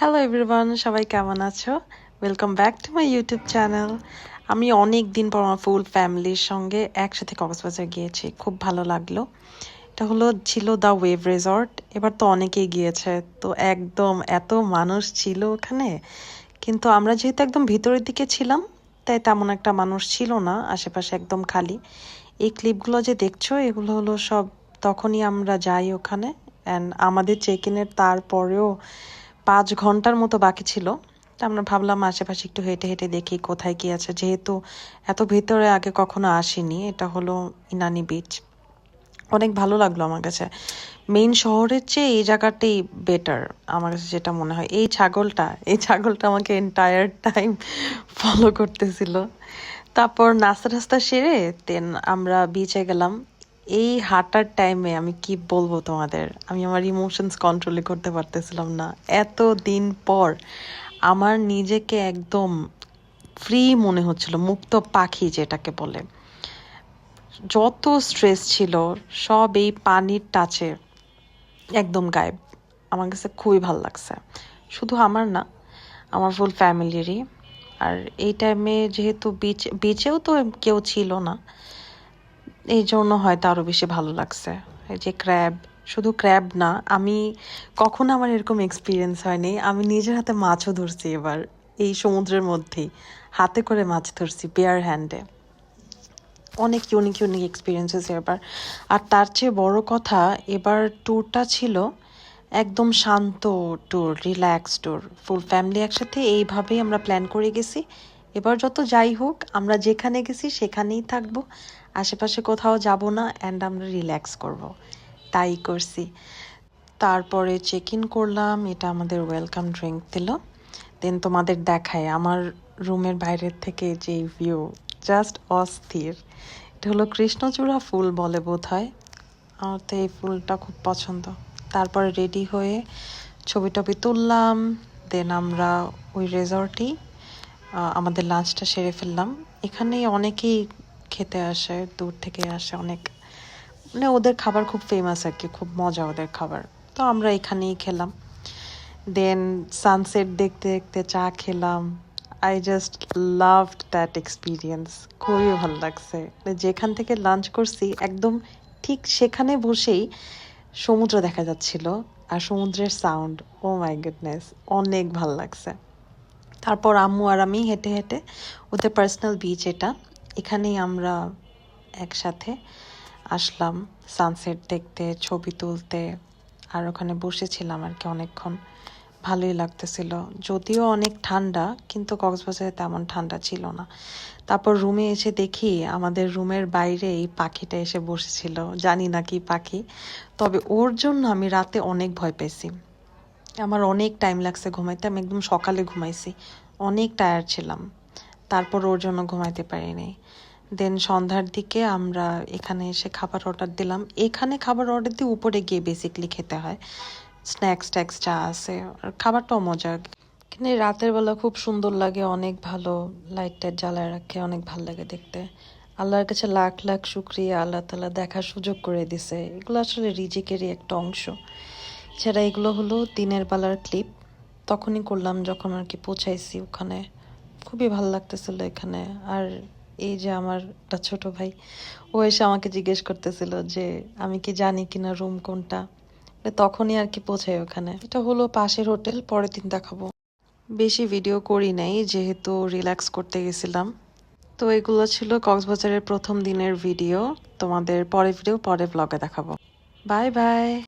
Hello everyone, সবাই কেমন আছো? Welcome back to my YouTube channel. আমি অনেক দিন পর আমার ফুল ফ্যামিলির সঙ্গে একসাথে কক্সবাজার গিয়েছি, খুব ভালো লাগলো। এটা ছিল দ্য ওয়েভ রিসর্ট। এবার তো অনেকেই গিয়েছে, তো একদম এত মানুষ ছিল ওখানে, কিন্তু আমরা যেহেতু একদম ভিতরের দিকে ছিলাম, তাই তেমন একটা মানুষ ছিল না, আশেপাশে একদম খালি। এই ক্লিপগুলো যে দেখছো, এগুলো হলো সব তখনই আমরা যাই ওখানে, অ্যান্ড আমাদের চেক ইনের তারপরেও 5 ঘন্টার মতো বাকি ছিল। তা আমরা ভাবলাম আশেপাশে একটু হেঁটে হেঁটে দেখি কোথায় কি আছে, যেহেতু এত ভেতরে আগে কখনো আসিনি। এটা হলো ইনানি বিচ। অনেক ভালো লাগলো আমার কাছে। মেইন শহরের চেয়ে এই জায়গাটাই বেটার আমার কাছে, যেটা মনে হয়। এই ছাগলটা আমাকে এন্টায়ার টাইম ফলো করতেছিল। তারপর নাস্তা টাস্তা সেরে দেন আমরা বিচে গেলাম। এই হাঁটার টাইমে আমি কি বলবো তোমাদের, আমি আমার ইমোশনস কন্ট্রোলে করতে পারতেছিলাম না। এত দিন পর আমার নিজেকে একদম ফ্রি মনে হচ্ছিল, মুক্ত পাখি যেটাকে বলে। যত স্ট্রেস ছিল সব এই পানির টাচে একদম গায়েব। আমার কাছে খুবই ভালো লাগছে, শুধু আমার না, আমার ফুল ফ্যামিলিরই। আর এই টাইমে যেহেতু বিচেও তো কেউ ছিল না, এই জন্য হয়তো আরো বেশি ভালো লাগছে। এই যে ক্র্যাব, শুধু ক্র্যাব না, আমি কখনো আমার এরকম এক্সপিরিয়েন্স হয়নি। আমি নিজের হাতে মাছও ধরছি এবার, এই সমুদ্রের মধ্যেই হাতে করে মাছ ধরছি বেয়ার হ্যান্ডে। অনেক ইউনিক ইউনিক এক্সপিরিয়েন্সেস এবার। আর তার চেয়ে বড় কথা, এবার ট্যুরটা ছিল একদম শান্ত tour, relax tour. Full family একসাথে এইভাবেই আমরা প্ল্যান করে গেছি। এবার যত যাই হোক, আমরা যেখানে গেছি সেখানেই থাকবো, আশেপাশে কোথাও যাব না, অ্যান্ড আমরা রিল্যাক্স করব। তাই করছি। তারপরে চেক ইন করলাম, এটা আমাদের ওয়েলকাম ড্রিঙ্ক দিল। দেন তোমাদের দেখায় আমার রুমের বাইরের থেকে যে ভিউ, জাস্ট অস্থির। এটা হলো কৃষ্ণচূড়া ফুল বলে বোধ হয়, আমার তো এই ফুলটা খুব পছন্দ। তারপরে রেডি হয়ে ছবি টবি তুললাম। দেন আমরা ওই রেজর্টেই আমাদের লাঞ্চটা সেরে ফেললাম। এখানে অনেকেই খেতে আসে, দূর থেকে আসে অনেক, মানে ওদের খাবার খুব ফেমাস আর কি, খুব মজা ওদের খাবার। তো আমরা এখানেই খেলাম। দেন সানসেট দেখতে দেখতে চা খেলাম। I just loved that experience, খুবই ভালো লাগছে। যেখান থেকে লাঞ্চ করছি একদম ঠিক সেখানে বসেই সমুদ্র দেখা যাচ্ছিল, আর সমুদ্রের সাউন্ড, ও মাই গুডনেস, অনেক ভালো লাগছে। তারপর আম্মু আর আমি হেঁটে হেঁটে, ওদের পার্সোনাল বিচ এটা, এখানেই আমরা একসাথে আসলাম সানসেট দেখতে, ছবি তুলতে। আর ওখানে বসেছিলাম আর কি অনেকক্ষণ, ভালোই লাগতেছিল। যদিও অনেক ঠান্ডা, কিন্তু কক্সবাজারে তেমন ঠান্ডা ছিল না। তারপর রুমে এসে দেখি আমাদের রুমের বাইরে এই পাখিটা এসে বসেছিল, জানি না কি পাখি, তবে ওর জন্য আমি রাতে অনেক ভয় পেয়েছি। আমার অনেক টাইম লাগছে ঘুমাইতে, আমি একদম সকালে ঘুমাইছি, অনেক টায়ার্ড ছিলাম। তারপর ওর জন্য ঘুমাইতে পারিনি। দেন সন্ধ্যার দিকে আমরা এখানে এসে খাবার অর্ডার দিলাম। এখানে খাবার অর্ডার দিয়ে উপরে গিয়ে বেসিকলি খেতে হয়, স্ন্যাক্স ট্যাক্স যা আছে, আর খাবারটাও মজা। এখানে রাতের বেলা খুব সুন্দর লাগে, অনেক ভালো লাইট টাইট জ্বালায় রাখে, অনেক ভালো লাগে দেখতে। আল্লাহর কাছে লাখ লাখ শুক্রিয়া, আল্লাহ তাআলা দেখার সুযোগ করে দিছে। এগুলো আসলে রিজিকেরই একটা অংশ। এছাড়া এগুলো হলো দিনের বেলার ক্লিপ, তখনই করলাম যখন আর কি পৌঁছাইছি ওখানে। খুবই ভালো লাগতেছিল এখানে। আর এই যে আমার একটা ছোট ভাই, ও এসে আমাকে জিজ্ঞেস করতেছিল যে আমি কি জানি কিনা রুম কোনটা। তখনই আর কি পৌঁছাই ওখানে। এটা হলো পাশের হোটেল, পরের দিন দেখাবো। বেশি ভিডিও করি নাই, যেহেতু রিল্যাক্স করতে গেছিলাম। তো এগুলো ছিল কক্সবাজারের প্রথম দিনের ভিডিও। তোমাদের পরে ব্লগে দেখাবো। Bye bye.